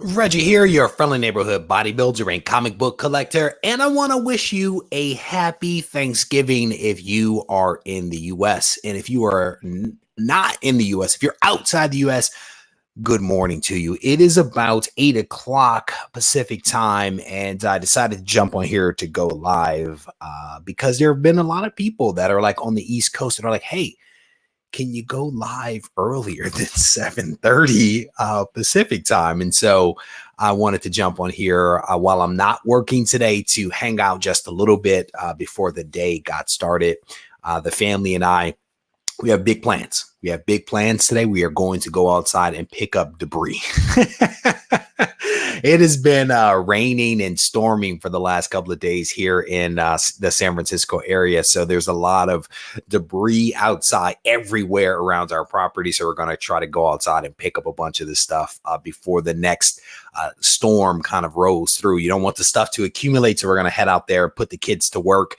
Reggie here, your friendly neighborhood bodybuilder and comic book collector, and I want to wish you a happy Thanksgiving if you are in the U.S. And if you are not in the U.S., if you're outside the U.S., good morning to you. It is about 8 o'clock Pacific time, and I decided to jump on here to go live because there have been a lot of people that are like on the East Coast that are like, hey, can you go live earlier than 7:30 Pacific time? And so I wanted to jump on here while I'm not working today to hang out just a little bit before the day got started. The family and I, we have big plans. We have big plans today. We are going to go outside and pick up debris. It has been raining and storming for the last couple of days here in the San Francisco area. So there's a lot of debris outside everywhere around our property. So we're going to try to go outside and pick up a bunch of this stuff before the next storm kind of rolls through. You don't want the stuff to accumulate. So we're going to head out there, put the kids to work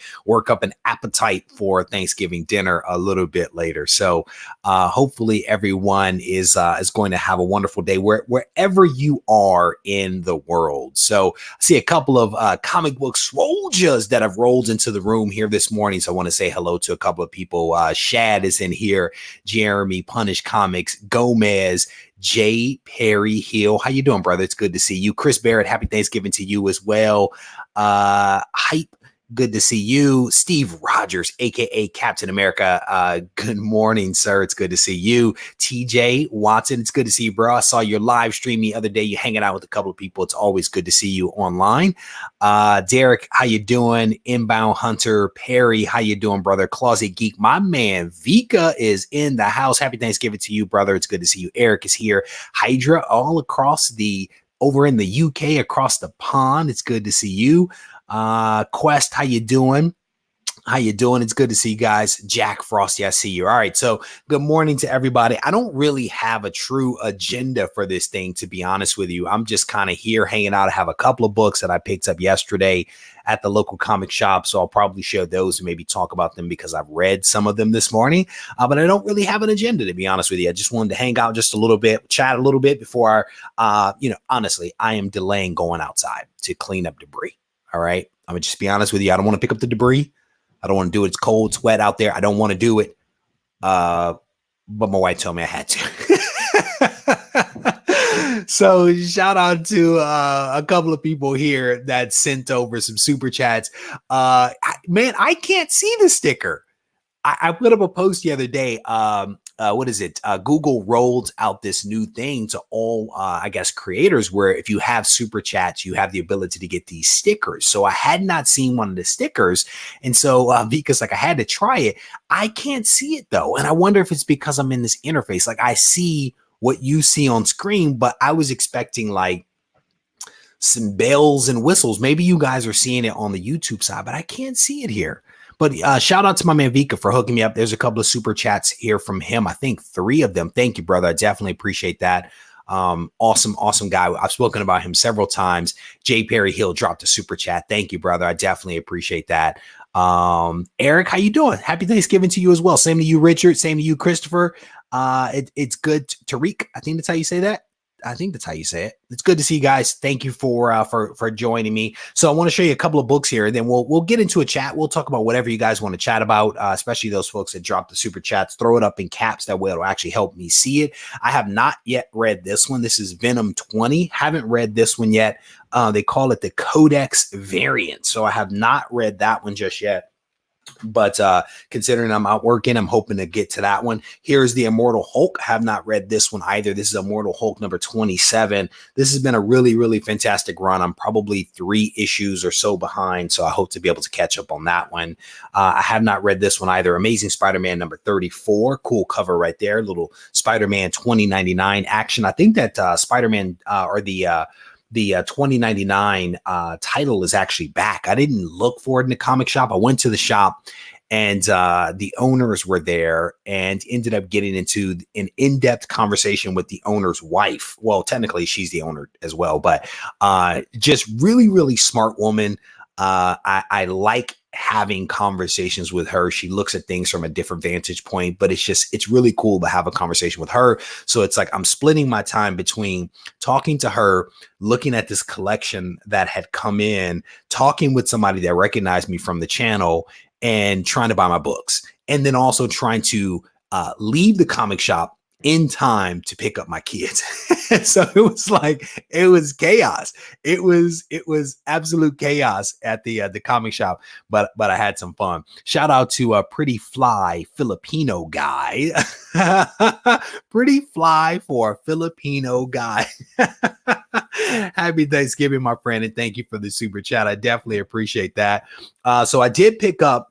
up an appetite for Thanksgiving dinner a little bit later. So hopefully everyone is going to have a wonderful day wherever you are in the world. So I see a couple of comic book Swoldiers that have rolled into the room here this morning. So I want to say hello to a couple of people. Shad is in here, Jeremy, Punish Comics, Gomez, J. Perry Hill. How you doing, brother? It's good to see you. Chris Barrett, happy Thanksgiving to you as well. Hype, good to see you. Steve Rogers, aka Captain America. Good morning, sir. It's good to see you. TJ Watson, it's good to see you, bro. I saw your live stream the other day. You hanging out with a couple of people. It's always good to see you online. Derek, how you doing? Inbound Hunter Perry, how you doing, brother? Closet Geek, my man Vika is in the house. Happy Thanksgiving to you, brother. It's good to see you. Eric is here. Hydra, all across over in the UK, across the pond. It's good to see you. Quest, how you doing? How you doing? It's good to see you guys. Jack Frosty, I see you. All right. So good morning to everybody. I don't really have a true agenda for this thing, to be honest with you. I'm just kind of here hanging out. I have a couple of books that I picked up yesterday at the local comic shop. So I'll probably share those and maybe talk about them because I've read some of them this morning. But I don't really have an agenda, to be honest with you. I just wanted to hang out just a little bit, chat a little bit before honestly, I am delaying going outside to clean up debris. All right. I'm gonna just be honest with you. I don't want to pick up the debris. I don't want to do it. It's cold, it's wet out there. I don't want to do it. But my wife told me I had to. So shout out to a couple of people here that sent over some super chats. Man, I can't see the sticker. I put up a post the other day. What is it? Google rolled out this new thing to all, I guess, creators where if you have super chats, you have the ability to get these stickers. So I had not seen one of the stickers. And so because I had to try it, I can't see it though. And I wonder if it's because I'm in this interface. Like I see what you see on screen, but I was expecting like some bells and whistles. Maybe you guys are seeing it on the YouTube side, but I can't see it here. But shout out to my man Vika for hooking me up. There's a couple of super chats here from him. I think 3 of them. Thank you, brother. I definitely appreciate that. Awesome guy. I've spoken about him several times. J. Perry Hill dropped a super chat. Thank you, brother. I definitely appreciate that. Eric, how you doing? Happy Thanksgiving to you as well. Same to you, Richard. Same to you, Christopher. It's good. Tariq, I think that's how you say that. I think that's how you say it. It's good to see you guys. Thank you for joining me. So I want to show you a couple of books here, and then we'll get into a chat. We'll talk about whatever you guys want to chat about, especially those folks that drop the super chats. Throw it up in caps. That way it'll actually help me see it. I have not yet read this one. This is Venom 20. Haven't read this one yet. They call it the Codex variant. So I have not read that one just yet. But considering I'm out working, I'm hoping to get to that one. Here's the Immortal Hulk. I have not read this one either. This is Immortal Hulk number 27. This has been a really, really fantastic run. I'm probably 3 issues or so behind, so I hope to be able to catch up on that one. I have not read this one either. Amazing Spider-Man number 34. Cool cover right there. Little Spider-Man 2099 action. I think that Spider-Man or the 2099 title is actually back. I didn't look for it in the comic shop. I went to the shop and the owners were there and ended up getting into an in-depth conversation with the owner's wife. Well, technically she's the owner as well, but just really, really smart woman. I like having conversations with her. She looks at things from a different vantage point, but it's really cool to have a conversation with her. So it's like I'm splitting my time between talking to her, looking at this collection that had come in, talking with somebody that recognized me from the channel, and trying to buy my books. And then also trying to leave the comic shop in time to pick up my kids. So it was chaos. It was absolute chaos at the comic shop, but I had some fun. Shout out to a pretty fly Filipino guy. Pretty fly for a Filipino guy. Happy Thanksgiving, my friend, and thank you for the super chat. I definitely appreciate that. So I did pick up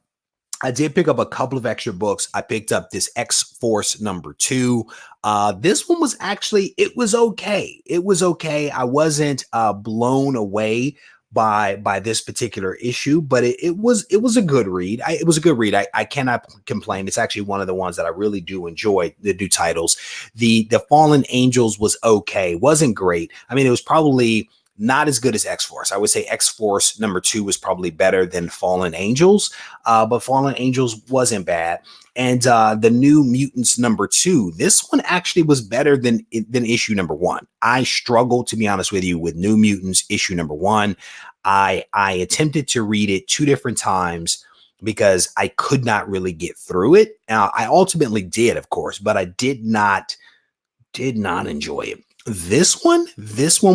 a couple of extra books. I picked up this X-Force #2. This one was actually, it was okay. It was okay. I wasn't blown away by this particular issue, but it was a good read. It was a good read. I cannot complain. It's actually one of the ones that I really do enjoy, the new titles. The Fallen Angels was okay. Wasn't great. I mean, it was probably not as good as X-Force. I would say X-Force #2 was probably better than Fallen Angels, but Fallen Angels wasn't bad. And the New Mutants #2, this one actually was better than issue #1. I struggled, to be honest with you, with New Mutants issue #1. I attempted to read it 2 different times because I could not really get through it. I ultimately did, of course, but I did not enjoy it. This one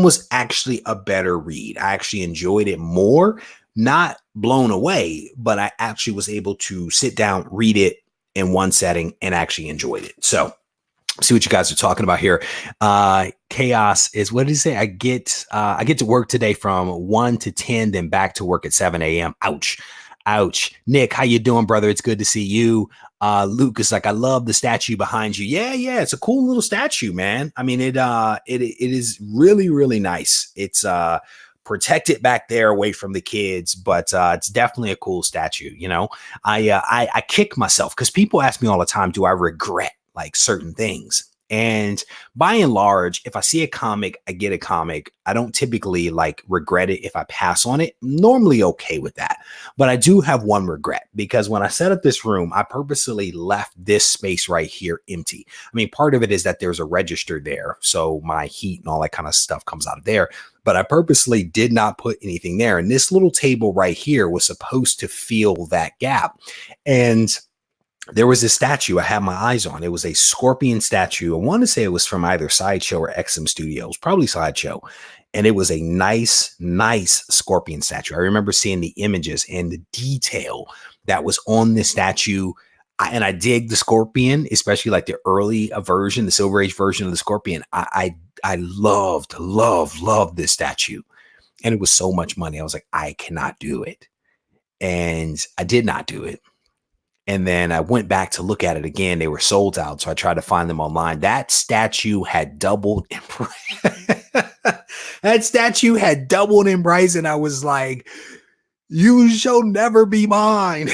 was actually a better read. I actually enjoyed it more, not blown away, but I actually was able to sit down, read it in one setting, and actually enjoyed it. So see what you guys are talking about here. Chaos is, what did he say? I get to work today from 1 to 10, then back to work at 7 a.m. Ouch. Nick, how you doing, brother? It's good to see you. Luke is like, I love the statue behind you. Yeah. It's a cool little statue, man. I mean, it is really, really nice. It's protected back there away from the kids, but it's definitely a cool statue. You know, I kick myself because people ask me all the time, do I regret like certain things? And by and large, if I see a comic, I get a comic. I don't typically like regret it if I pass on it. I'm normally okay with that. But I do have one regret, because when I set up this room, I purposely left this space right here empty. I mean, part of it is that there's a register there, so my heat and all that kind of stuff comes out of there. But I purposely did not put anything there. And this little table right here was supposed to fill that gap. And there was a statue I had my eyes on. It was a scorpion statue. I want to say it was from either Sideshow or XM Studios, probably Sideshow. And it was a nice scorpion statue. I remember seeing the images and the detail that was on the statue. And I dig the scorpion, especially like the early version, the Silver Age version of the scorpion. I loved this statue. And it was so much money. I was like, I cannot do it. And I did not do it. And then I went back to look at it again. They were sold out. So I tried to find them online. That statue had doubled in price. That statue had doubled in price. And I was like, you shall never be mine.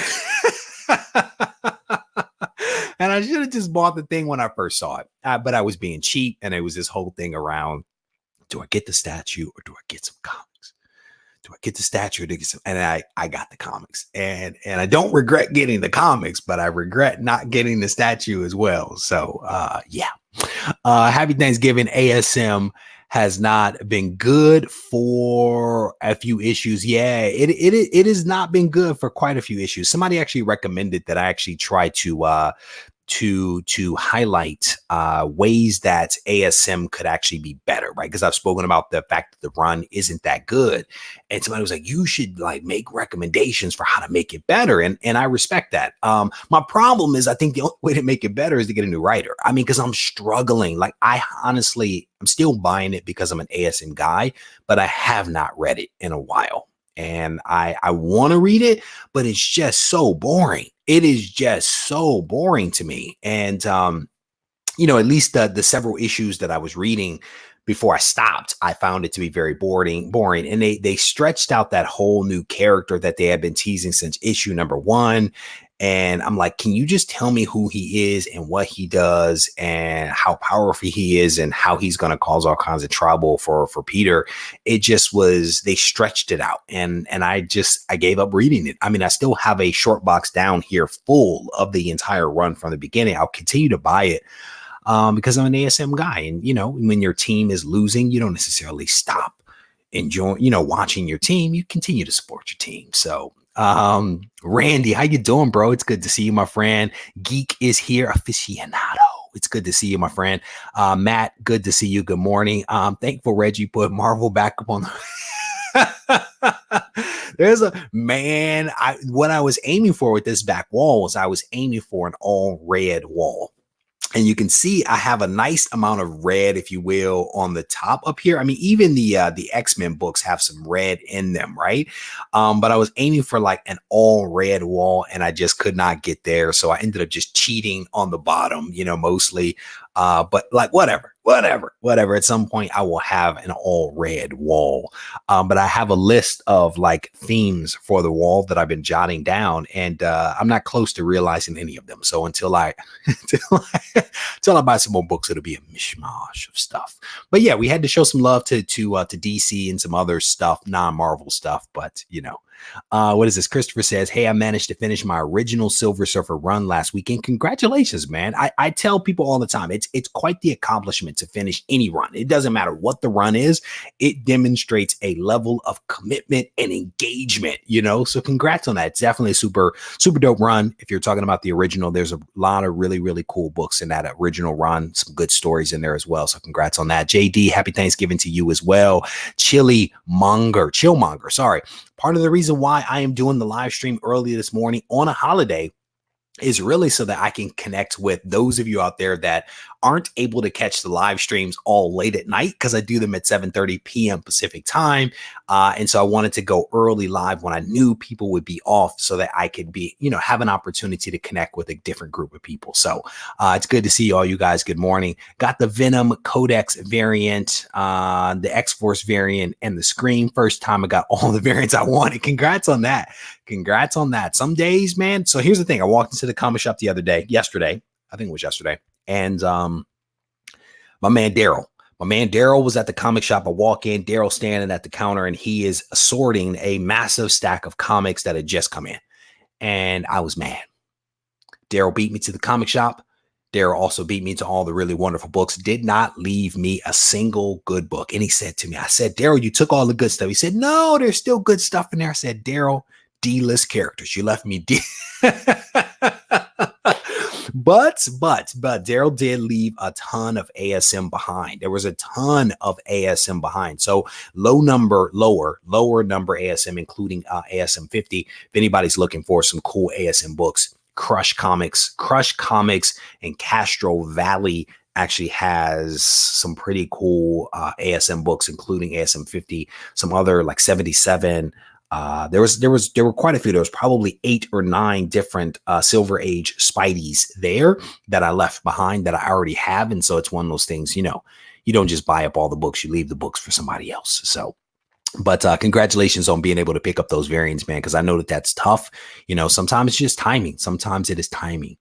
And I should have just bought the thing when I first saw it. But I was being cheap. And it was this whole thing around, do I get the statue or do I get some comics? Do I get the statue to get some? And I got the comics, and I don't regret getting the comics, but I regret not getting the statue as well. So yeah. Happy Thanksgiving. ASM has not been good for a few issues. Yeah, it has not been good for quite a few issues. Somebody actually recommended that I actually try to highlight ways that ASM could actually be better, right? Because I've spoken about the fact that the run isn't that good, and somebody was like, you should like make recommendations for how to make it better, and I respect that. My problem is I think the only way to make it better is to get a new writer. I mean, because I'm struggling. Like, I'm still buying it because I'm an ASM guy, but I have not read it in a while. And I want to read it, but it's just so boring. It is just so boring to me. And, you know, at least the several issues that I was reading before I stopped, I found it to be very boring. And they stretched out that whole new character that they had been teasing since issue #1. And I'm like, can you just tell me who he is and what he does and how powerful he is and how he's going to cause all kinds of trouble for Peter? It just was, they stretched it out. And I gave up reading it. I mean, I still have a short box down here full of the entire run from the beginning. I'll continue to buy it because I'm an ASM guy. And, you know, when your team is losing, you don't necessarily stop enjoying, you know, watching your team. You continue to support your team. So Randy, how you doing, bro? It's good to see you, my friend. Geek is here, aficionado. It's good to see you, my friend. Matt, good to see you. Good morning. Thankful Reggie put Marvel back up on the there's a man. What I was aiming for with this back wall was I was aiming for an all red wall. And you can see I have a nice amount of red, if you will, on the top up here. I mean, even the X-Men books have some red in them, right? But I was aiming for like an all red wall and I just could not get there. So I ended up just cheating on the bottom, you know, mostly. But like whatever. At some point I will have an all red wall. But I have a list of like themes for the wall that I've been jotting down, and I'm not close to realizing any of them. So until I buy some more books, it'll be a mishmash of stuff. But yeah, we had to show some love to DC and some other stuff, non-Marvel stuff. But you know, what is this? Christopher says, hey, I managed to finish my original Silver Surfer run last weekend. Congratulations, man. I tell people all the time, it's quite the accomplishment to finish any run. It doesn't matter what the run is. It demonstrates a level of commitment and engagement, you know? So congrats on that. It's definitely a super, super dope run. If you're talking about the original, there's a lot of really, really cool books in that original run. Some good stories in there as well. So congrats on that. JD, happy Thanksgiving to you as well. Chillmonger, sorry. Part of the reason why I am doing the live stream early this morning on a holiday is really so that I can connect with those of you out there that aren't able to catch the live streams all late at night, because I do them at 7:30 p.m. Pacific time. And so I wanted to go early live when I knew people would be off so that I could be, you know, have an opportunity to connect with a different group of people. So it's good to see all you guys. Good morning. Got the Venom Codex variant, the X-Force variant, and the Scream. First time I got all the variants I wanted. Congrats on that. Congrats on that. Some days, man. So here's the thing. I walked into the comic shop yesterday, I think it was yesterday. And my man Daryl was at the comic shop. I walk in, Daryl standing at the counter, and he is assorting a massive stack of comics that had just come in. And I was mad. Daryl beat me to the comic shop. Daryl also beat me to all the really wonderful books, did not leave me a single good book. And he said to me, I said, Daryl, you took all the good stuff. He said, no, there's still good stuff in there. I said, Daryl, D-list characters. You left me D. But Daryl did leave a ton of ASM behind. There was a ton of ASM behind. So lower number ASM, including ASM 50. If anybody's looking for some cool ASM books, Crush Comics, and Castro Valley actually has some pretty cool ASM books, including ASM 50, some other like 77. There were quite a few. There was probably 8 or 9 different Silver Age Spideys there that I left behind that I already have. And so it's one of those things, you know, you don't just buy up all the books, you leave the books for somebody else. So, but congratulations on being able to pick up those variants, man, because I know that that's tough. You know, sometimes it's just timing. Sometimes it is timing.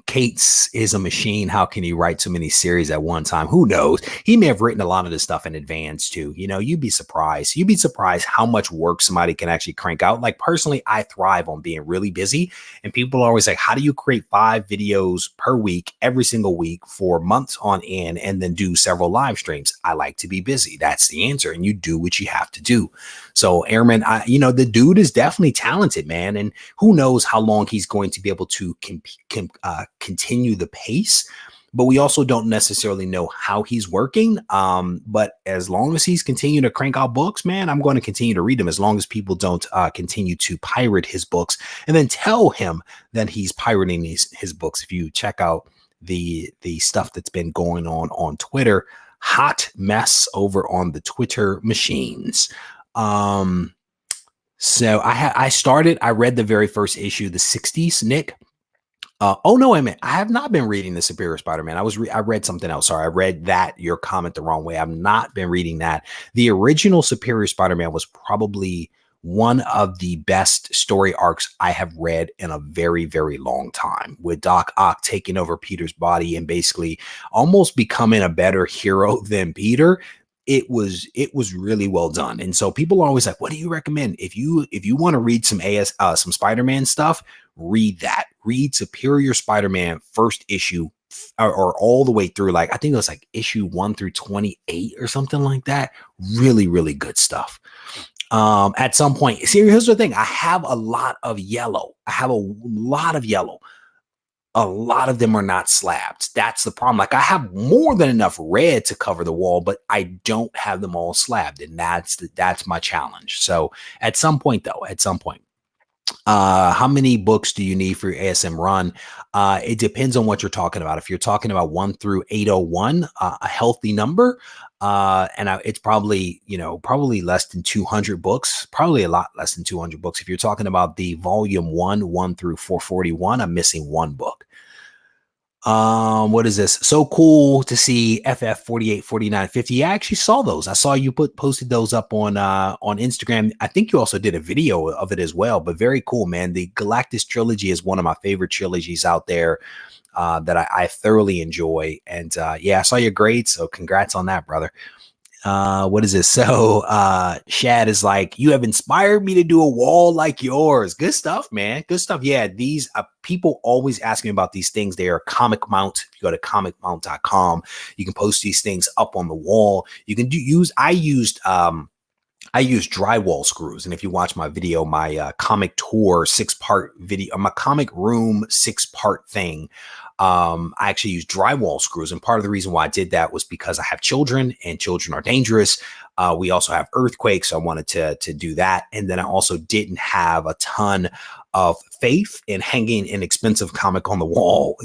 Cates is a machine. How can he write so many series at one time? Who knows? He may have written a lot of this stuff in advance too. You know, you'd be surprised. You'd be surprised how much work somebody can actually crank out. Like personally, I thrive on being really busy, and people are always like, how do you create 5 videos per week, every single week for months on end, and then do several live streams? I like to be busy. That's the answer. And you do what you have to do. So Airman, you know, the dude is definitely talented, man. And who knows how long he's going to be able to continue the pace, but we also don't necessarily know how he's working. But as long as he's continuing to crank out books, man, I'm going to continue to read them as long as people don't continue to pirate his books and then tell him that he's pirating his books. If you check out the stuff that's been going on Twitter, hot mess over on the Twitter machines. So I read the very first issue, the 60s, Nick. Oh no, I have not been reading the Superior Spider-Man. I read something else. Sorry, I read your comment the wrong way. I've not been reading that. The original Superior Spider-Man was probably one of the best story arcs I have read in a very, very long time, with Doc Ock taking over Peter's body and basically almost becoming a better hero than Peter. It was really well done. And so people are always like, what do you recommend? If you want to read some Spider-Man stuff, read that. Read Superior Spider-Man first issue, or all the way through, like I think it was like issue 1 through 28 or something like that. Really, really good stuff. At some point, see, here's the thing. I have a lot of yellow. A lot of them are not slabbed. That's the problem. Like I have more than enough red to cover the wall, but I don't have them all slabbed. And that's my challenge. So at some point, how many books do you need for your ASM run? It depends on what you're talking about. If you're talking about 1 through 801, a healthy number, it's probably, probably less than 200 books, probably a lot less than 200 books. If you're talking about the volume 1 through 441, I'm missing one book. What is this? So cool to see FF 48, 49, 50. Yeah, I actually saw those. I saw you posted those up on Instagram. I think you also did a video of it as well, but very cool, man. The Galactus Trilogy is one of my favorite trilogies out there that I thoroughly enjoy. And yeah, I saw your grades, so congrats on that, brother. What is this? So Shad is like, you have inspired me to do a wall like yours. Good stuff, man. Good stuff. Yeah, these people always ask me about these things. They are comic mount. If you go to comicmount.com, you can post these things up on the wall. You can I used drywall screws. And if you watch my video, my comic tour 6-part video, my comic room 6-part thing, I actually use drywall screws. And part of the reason why I did that was because I have children and children are dangerous. We also have earthquakes. So I wanted to do that. And then I also didn't have a ton of faith in hanging an expensive comic on the wall,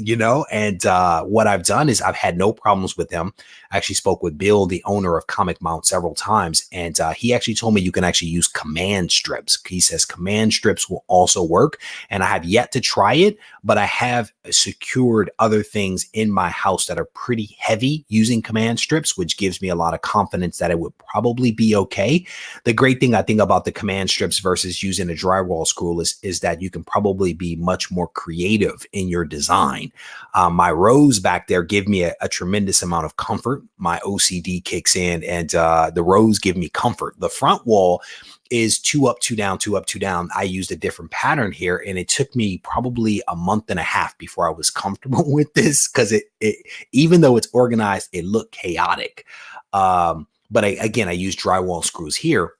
and what I've done is I've had no problems with them. I actually spoke with Bill, the owner of Comic Mount, several times, and he actually told me you can actually use command strips. He says command strips will also work, and I have yet to try it, but I have secured other things in my house that are pretty heavy using command strips, which gives me a lot of confidence that it would probably be okay. The great thing I think about the command strips versus using a drywall screw is that you can probably be much more creative in your design. My rows back there give me a tremendous amount of comfort. My OCD kicks in, and the rows give me comfort. The front wall is 2 up, 2 down, 2 up, 2 down. I used a different pattern here, and it took me probably a month and a half before I was comfortable with this, because it even though it's organized, it looked chaotic. But I use drywall screws here.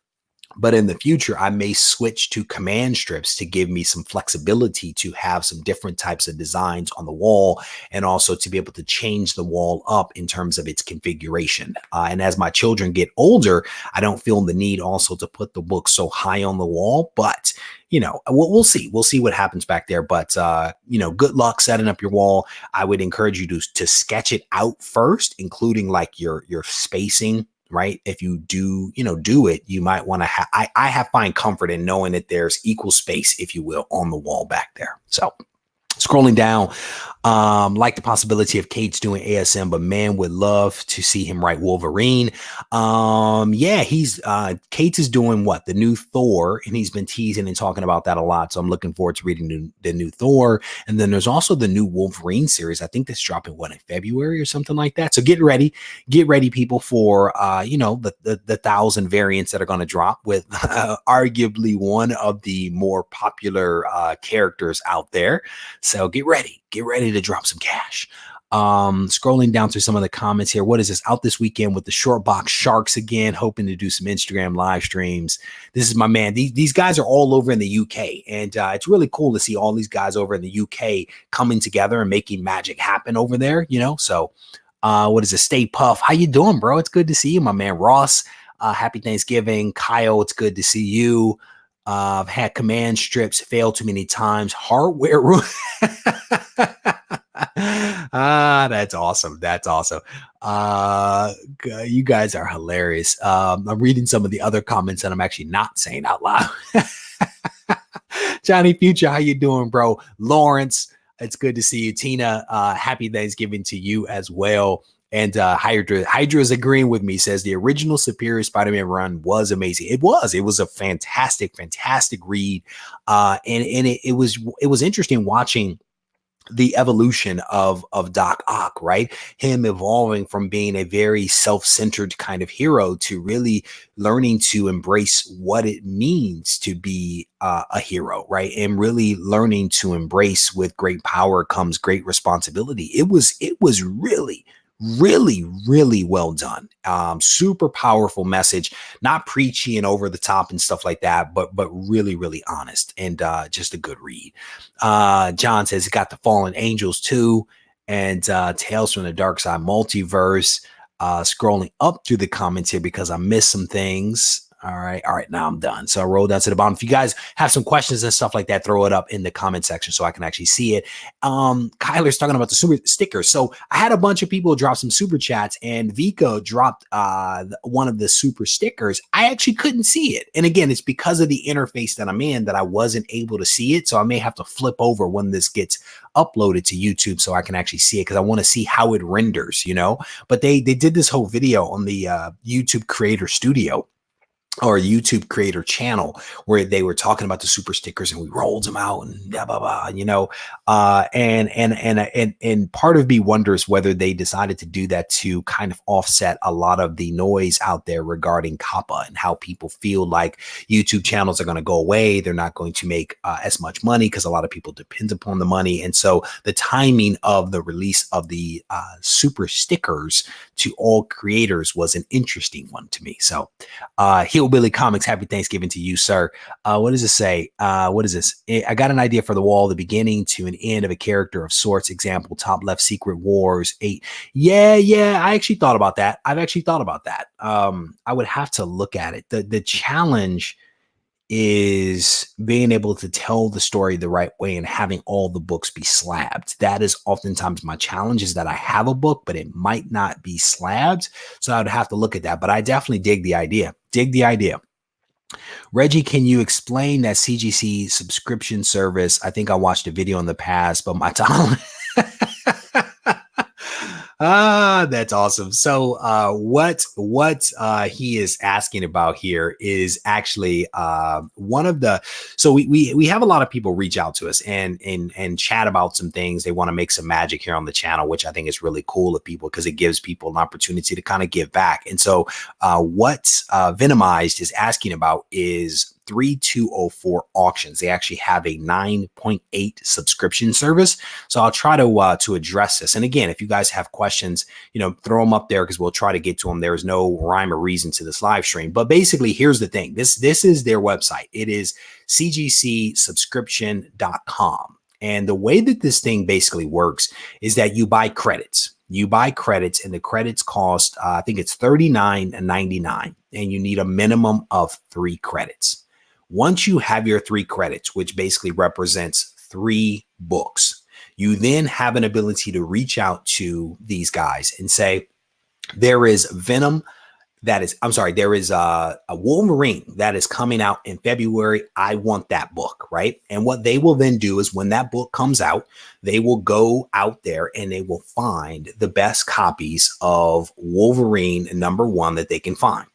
But in the future, I may switch to command strips to give me some flexibility to have some different types of designs on the wall, and also to be able to change the wall up in terms of its configuration. And as my children get older, I don't feel the need also to put the book so high on the wall. But, we'll see. We'll see what happens back there. But, good luck setting up your wall. I would encourage you to sketch it out first, including like your spacing. Right. If you do it, you might want to have, I find comfort in knowing that there's equal space, if you will, on the wall back there. So scrolling down, like the possibility of Cates doing ASM, but man, would love to see him write Wolverine. Yeah, Cates is doing the new Thor, and he's been teasing and talking about that a lot. So I'm looking forward to reading the new Thor. And then there's also the new Wolverine series. I think that's dropping in February or something like that. So get ready, people, for the 1,000 variants that are going to drop with arguably one of the more popular characters out there. So get ready to drop some cash. Scrolling down through some of the comments here. What is this? Out this weekend with the short box sharks again, hoping to do some Instagram live streams. This is my man. These guys are all over in the UK, and it's really cool to see all these guys over in the UK coming together and making magic happen over there, So what is it? Stay Puff. How you doing, bro? It's good to see you, my man. Ross, happy Thanksgiving. Kyle, it's good to see you. I've had command strips fail too many times. Hardware room. That's awesome. You guys are hilarious. I'm reading some of the other comments that I'm actually not saying out loud. Johnny Future, how you doing, bro? Lawrence, it's good to see you. Tina, happy Thanksgiving to you as well. And Hydra is agreeing with me, says the original Superior Spider-Man run was amazing. It was a fantastic read. And it was interesting watching the evolution of Doc Ock, right? Him evolving from being a very self-centered kind of hero to really learning to embrace what it means to be a hero, right? And really learning to embrace with great power comes great responsibility. It was really well done. Super powerful message, not preachy and over the top and stuff like that, but really honest, and just a good read. John says he got the Fallen Angels too, and Tales from the Dark Side Multiverse. Scrolling up through the comments here because I missed some things. All right. Now I'm done. So I rolled down to the bottom. If you guys have some questions and stuff like that, throw it up in the comment section so I can actually see it. Kyler's talking about the super stickers. So I had a bunch of people drop some super chats, and Vico dropped one of the super stickers. I actually couldn't see it. And again, it's because of the interface that I'm in that I wasn't able to see it. So I may have to flip over when this gets uploaded to YouTube so I can actually see it, because I want to see how it renders, But they did this whole video on the YouTube Creator Studio, or YouTube creator channel, where they were talking about the super stickers, and we rolled them out and blah, blah, blah, and part of me wonders whether they decided to do that to kind of offset a lot of the noise out there regarding COPPA and how people feel like YouTube channels are going to go away. They're not going to make as much money because a lot of people depend upon the money. And so the timing of the release of the super stickers to all creators was an interesting one to me. So Hillbilly Comics, happy Thanksgiving to you, sir. What does it say? What is this? I got an idea for the wall, the beginning to an end of a character of sorts. Example, top left, Secret Wars 8. Yeah, I actually thought about that. I've actually thought about that. I would have to look at it. The challenge is being able to tell the story the right way and having all the books be slabbed. That is oftentimes my challenge, is that I have a book, but it might not be slabbed. So I would have to look at that, but I definitely dig the idea. Reggie, can you explain that Cgc subscription service? I think I watched a video in the past, but my time. That's awesome. So what he is asking about here is actually one of the, so we have a lot of people reach out to us and chat about some things. They want to make some magic here on the channel, which I think is really cool of people, because it gives people an opportunity to kind of give back. And so what Venomized is asking about is 3204 auctions. They actually have a 9.8 subscription service. So I'll try to address this. And again, if you guys have questions, throw them up there, because we'll try to get to them. There is no rhyme or reason to this live stream. But basically, here's the thing. This is their website. It is cgcsubscription.com. And the way that this thing basically works is that you buy credits. You buy credits, and the credits cost, I think it's $39.99, and you need a minimum of 3 credits. Once you have your 3 credits, which basically represents 3 books, you then have an ability to reach out to these guys and say, there is Venom there is a Wolverine that is coming out in February. I want that book, right? And what they will then do is, when that book comes out, they will go out there and they will find the best copies of Wolverine #1 that they can find.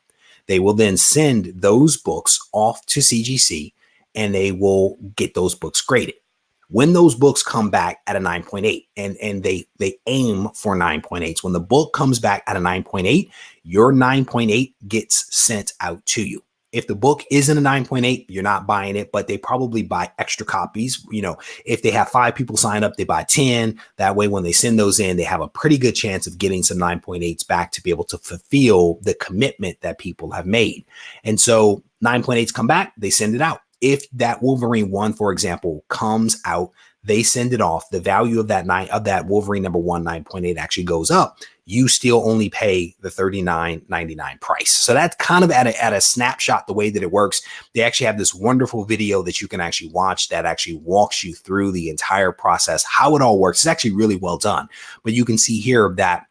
They will then send those books off to CGC, and they will get those books graded. When those books come back at a 9.8, and they aim for 9.8s, when the book comes back at a 9.8, your 9.8 gets sent out to you. If the book isn't a 9.8, you're not buying it, but they probably buy extra copies. If they have 5 people sign up, they buy 10. That way, when they send those in, they have a pretty good chance of getting some 9.8s back to be able to fulfill the commitment that people have made. And so 9.8s come back, they send it out. If that Wolverine 1, for example, comes out, they send it off. The value of that Wolverine #1 9.8 actually goes up. You still only pay the $39.99 price. So that's kind of at a snapshot the way that it works. They actually have this wonderful video that you can actually watch that actually walks you through the entire process, how it all works. It's actually really well done. But you can see here that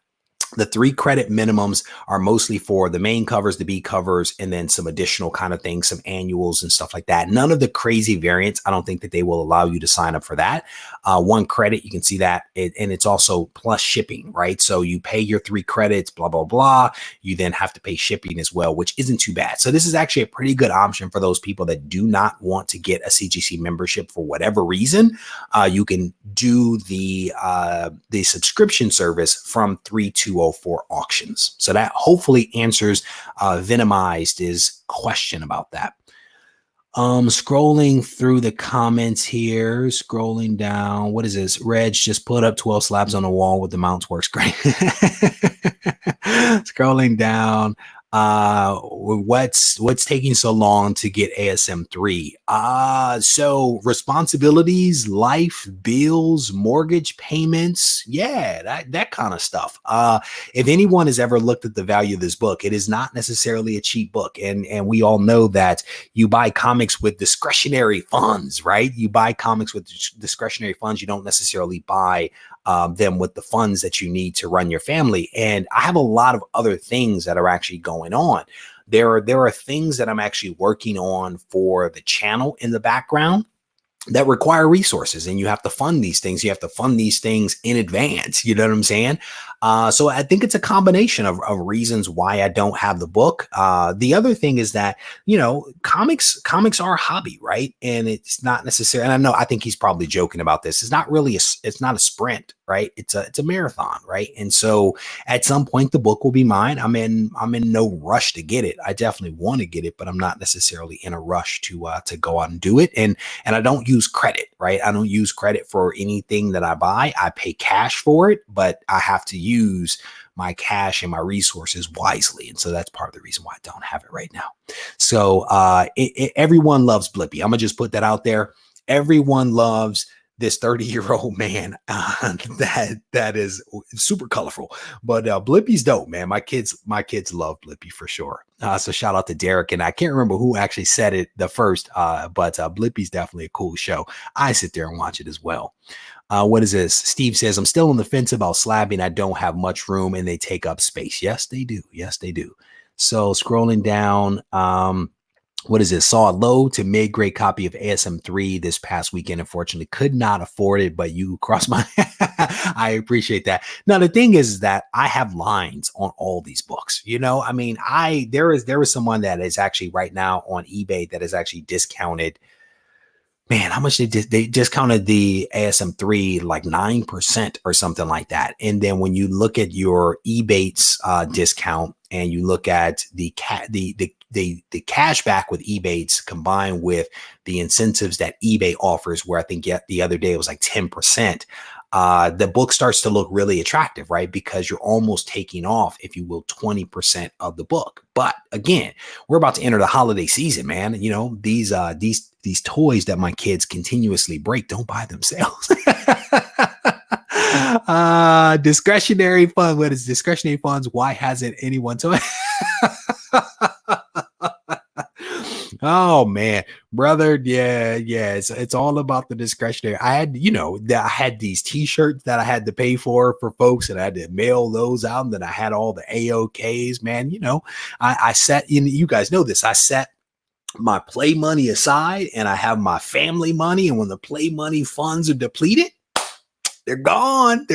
The 3 credit minimums are mostly for the main covers, the B covers, and then some additional kind of things, some annuals and stuff like that. None of the crazy variants. I don't think that they will allow you to sign up for that. 1 credit, you can see that. And it's also plus shipping, right? So you pay your 3 credits, blah, blah, blah. You then have to pay shipping as well, which isn't too bad. So this is actually a pretty good option for those people that do not want to get a CGC membership for whatever reason. You can do the subscription service from 3204 auctions. So that hopefully answers Venomized's question about that. Scrolling through the comments here, scrolling down. What is this? Reg just put up 12 slabs on the wall with the mounts, works great. Scrolling down. What's taking so long to get ASM3? So responsibilities, life, bills, mortgage payments, yeah, that kind of stuff. If anyone has ever looked at the value of this book, it is not necessarily a cheap book, and we all know that you buy comics with discretionary funds, right? You buy comics with discretionary funds. You don't necessarily buy them with the funds that you need to run your family. And I have a lot of other things that are actually going on. There are things that I'm actually working on for the channel in the background that require resources, and you have to fund these things. You have to fund these things in advance. You know what I'm saying? So I think it's a combination of reasons why I don't have the book. The other thing is that, you know, comics are a hobby, right? And it's not necessarily, and I think he's probably joking about this. It's not really, it's not a sprint, right? It's a marathon, right? And so at some point the book will be mine. I'm in no rush to get it. I definitely want to get it, but I'm not necessarily in a rush to go out and do it. And I don't use credit, right? I don't use credit for anything that I buy. I pay cash for it, but I have to use my cash and my resources wisely. And so that's part of the reason why I don't have it right now. So everyone loves Blippi. I'm gonna just put that out there. Everyone loves this 30-year-old man that is super colorful, but Blippi's dope, man. My kids love Blippi for sure. So shout out to Derek, and I can't remember who actually said it the first, but Blippi's definitely a cool show. I sit there and watch it as well. What is this? Steve says, I'm still on the fence about slabbing. I don't have much room and they take up space. Yes, they do. Yes, they do. So scrolling down, what is this? Saw a low to mid-grade copy of ASM3 this past weekend. Unfortunately, could not afford it, but you crossed my I appreciate that. Now, the thing is that I have lines on all these books. You know, I mean, there is someone that is actually right now on eBay that is actually discounted. Man, how much they discounted the ASM3 like 9% or something like that. And then when you look at your Ebates discount and you look at the cash back with Ebates combined with the incentives that eBay offers, where I think the other day it was like 10%, the book starts to look really attractive, right? Because you're almost taking off, if you will, 20% of the book. But again, we're about to enter the holiday season, man. You know, these toys that my kids continuously break don't buy themselves. Discretionary fund. What is discretionary funds? Why hasn't anyone told? Oh man, brother. Yeah. It's all about the discretionary. I had these t-shirts that I had to pay for folks, and I had to mail those out. And then I had all the AOKs, man. You know, I set, you guys know this. I set my play money aside and I have my family money. And when the play money funds are depleted, they're gone.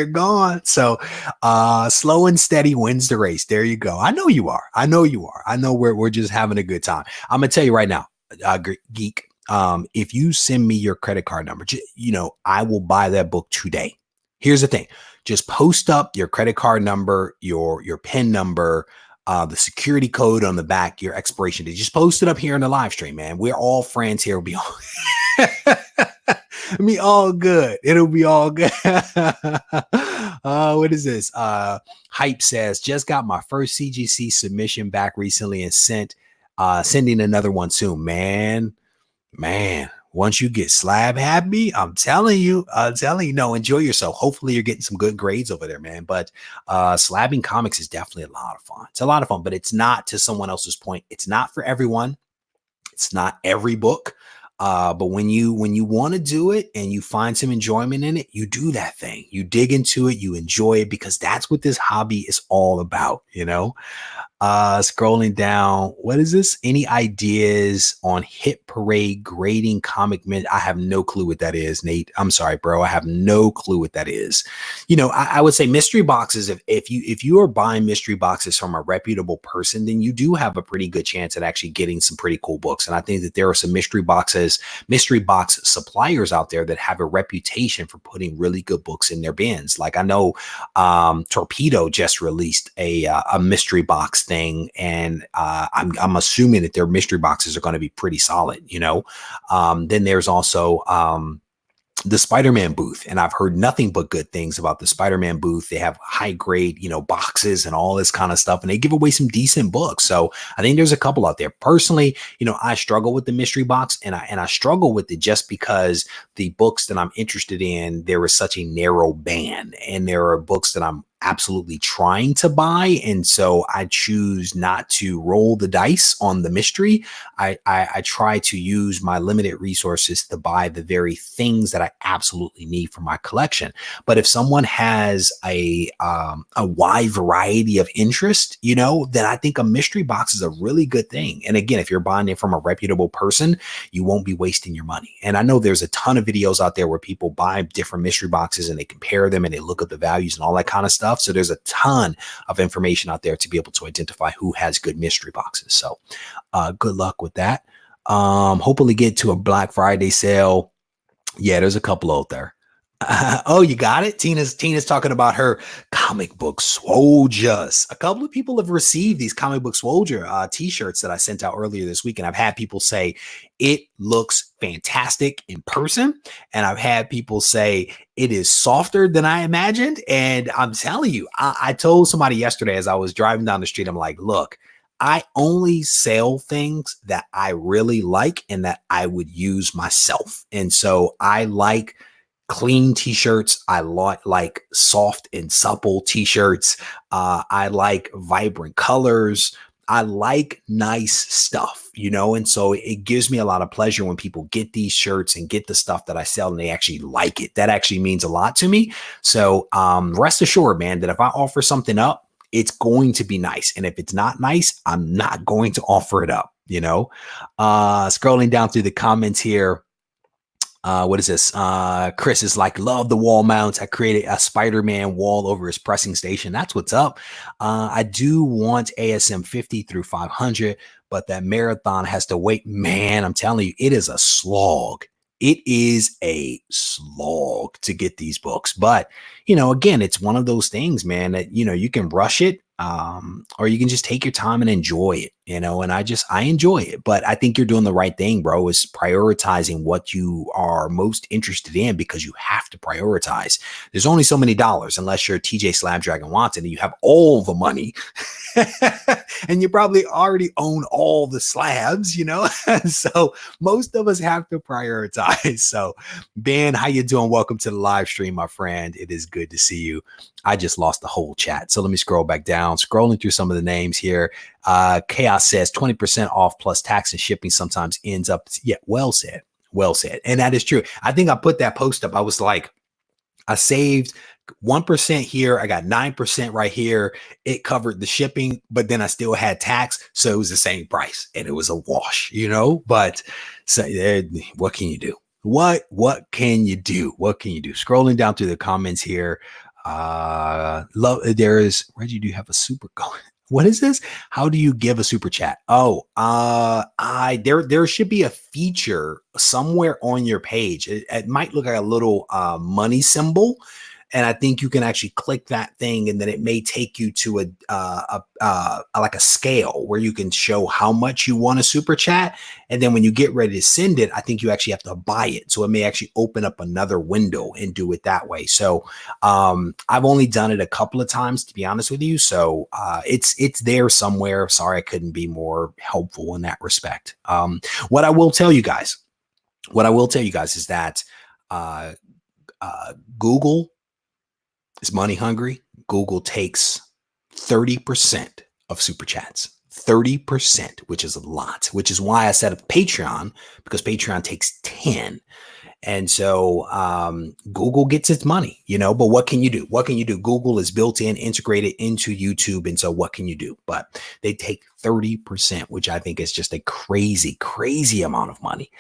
So slow and steady wins the race. There you go. I know you are. I know we're just having a good time. I'm going to tell you right now, Geek, if you send me your credit card number, I will buy that book today. Here's the thing. Just post up your credit card number, your PIN number, the security code on the back, your expiration date. Just post it up here in the live stream, man. We're all friends here. We'll be all good. It'll be all good. What is this? Hype says, just got my first CGC submission back recently and sending another one soon. Man, once you get slab happy, I'm telling you, no, enjoy yourself. Hopefully you're getting some good grades over there, man. But slabbing comics is definitely a lot of fun. It's a lot of fun, but it's not, to someone else's point, it's not for everyone. It's not every book. But when you want to do it and you find some enjoyment in it, you do that thing. You dig into it, you enjoy it, because that's what this hobby is all about, you know? Scrolling down, what is this? Any ideas on Hit Parade grading comic mint? I have no clue what that is, Nate. I'm sorry, bro. I have no clue what that is. You know, I would say mystery boxes. If you are buying mystery boxes from a reputable person, then you do have a pretty good chance at actually getting some pretty cool books. And I think that there are some mystery box suppliers out there that have a reputation for putting really good books in their bins. Like I know Torpedo just released a mystery box thing, and I'm assuming that their mystery boxes are going to be pretty solid, you know. Then there's also the Spider-Man booth, and I've heard nothing but good things about the Spider-Man booth. They have high grade, you know, boxes and all this kind of stuff, and they give away some decent books. So I think there's a couple out there. Personally, you know, I struggle with the mystery box, and I struggle with it just because the books that I'm interested in, there is such a narrow band, and there are books that I'm absolutely trying to buy, and so I choose not to roll the dice on the mystery. I try to use my limited resources to buy the very things that I absolutely need for my collection. But if someone has a wide variety of interest, you know, then I think a mystery box is a really good thing. And again, if you're buying it from a reputable person, you won't be wasting your money. And I know there's a ton of videos out there where people buy different mystery boxes and they compare them and they look at the values and all that kind of stuff. So there's a ton of information out there to be able to identify who has good mystery boxes. So good luck with that. Hopefully get to a Black Friday sale. Yeah, there's a couple out there. Oh, you got it. Tina's talking about her comic book Swoldiers. A couple of people have received these comic book Swoldier t-shirts that I sent out earlier this week, and I've had people say it looks fantastic in person, and I've had people say it is softer than I imagined. And I'm telling you, I told somebody yesterday as I was driving down the street, I'm like, look, I only sell things that I really like and that I would use myself. And so I like clean t-shirts. I like soft and supple t-shirts. I like vibrant colors. I like nice stuff, you know, and so it gives me a lot of pleasure when people get these shirts and get the stuff that I sell and they actually like it. That actually means a lot to me. So rest assured, man, that if I offer something up, it's going to be nice. And if it's not nice, I'm not going to offer it up, you know. Scrolling down through the comments here. What is this? Chris is like, love the wall mounts. I created a Spider-Man wall over his pressing station. That's what's up. I do want ASM 50 through 500, but that marathon has to wait. Man, I'm telling you, it is a slog. It is a slog to get these books. But, you know, again, it's one of those things, man, that, you know, you can rush it. Or you can just take your time and enjoy it, you know, and I enjoy it. But I think you're doing the right thing, bro, is prioritizing what you are most interested in, because you have to prioritize. There's only so many dollars unless you're TJ Slabdragon Watson and you have all the money and you probably already own all the slabs, you know. So most of us have to prioritize. So Ben, how you doing? Welcome to the live stream, my friend. It is good to see you. I just lost the whole chat. So let me scroll back down, scrolling through some of the names here. Chaos says 20% off plus tax and shipping sometimes ends up. Yeah, well said. Well said. And that is true. I think I put that post up. I was like, I saved 1% here. I got 9% right here. It covered the shipping, but then I still had tax. So it was the same price and it was a wash, you know, but so, what can you do? What can you do? What can you do? Scrolling down through the comments here. There is Reggie. Do you have a super? What is this? How do you give a super chat? Oh, there should be a feature somewhere on your page. It might look like a little money symbol, and I think you can actually click that thing, and then it may take you to like a scale where you can show how much you want a super chat. And then when you get ready to send it, I think you actually have to buy it. So it may actually open up another window and do it that way. So I've only done it a couple of times, to be honest with you. So it's there somewhere. Sorry, I couldn't be more helpful in that respect. What I will tell you guys is that Google is money hungry. Google takes 30% of super chats. 30%, which is a lot, which is why I set up Patreon, because Patreon takes 10. And so Google gets its money, you know, but what can you do? What can you do? Google is built in, integrated into YouTube. And so what can you do? But they take 30%, which I think is just a crazy, crazy amount of money.